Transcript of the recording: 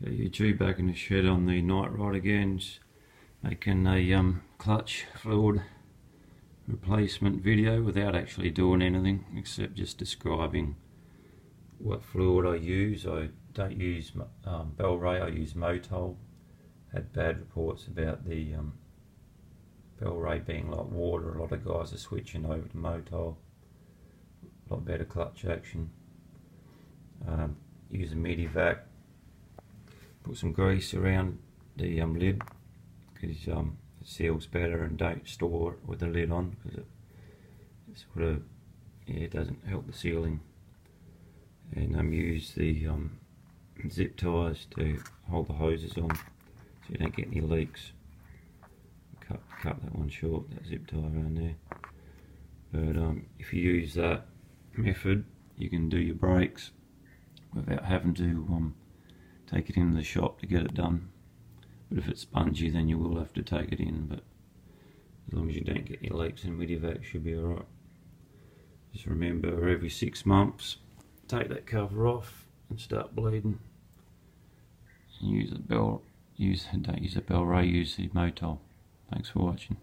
Okay, YouTube, back in the shed on the Nightrod again, just making a clutch fluid replacement video without actually doing anything except just describing what fluid I use. I don't use Bel-Ray, I use Motol. Had bad reports about the Bel-Ray being like water. A lot of guys are switching over to Motol. A lot better clutch action. Use a Medivac. Put some grease around the lid because it seals better, and don't store it with the lid on because it sort of, it doesn't help the sealing. And use the zip ties to hold the hoses on so you don't get any leaks. Cut that one short, that zip tie around there. But if you use that method, you can do your brakes without having to take it into the shop to get it done. But if it's spongy, then you will have to take it in, but as long as you don't get any leaks in Medivac, should be alright. Just remember, every 6 months take that cover off and start bleeding. And don't use a Bel-Ray, use the Motol. Thanks for watching.